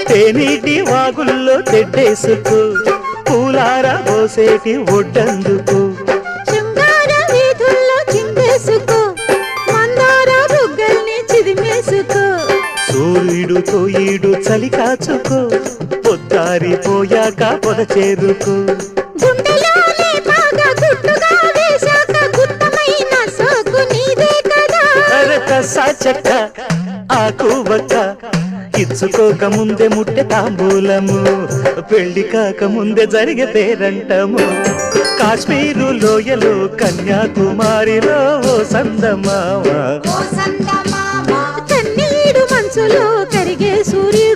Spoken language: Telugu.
తేనీటి వాగుల్లో తెడ్డేసుకో పూలార పోసేటి ఒడ్డందుకు శృంగార వీధుల్లో చిందేసుకో మందార బుగ్గల్ని చిదిమేసుకో సూర్యుడు తోయిడు చలి కాచుకో పొద్దారిపోయాక పొద చేరుకో గుండెలోనే బాగా గుట్టుగా వేశాక గుత్తమైన సోకు నీదే కదా సాచక్క ఆకు వక్క ఇచ్చుకోక ముందే ముట్టె తాంబూలము పెళ్లి కాక ముందే జరిగే పేరంటము కాశ్మీరు లోయలో కన్యాకుమారిలో ఓ సందమామ కన్నీడు మనసులో కరిగే సూర్యుడు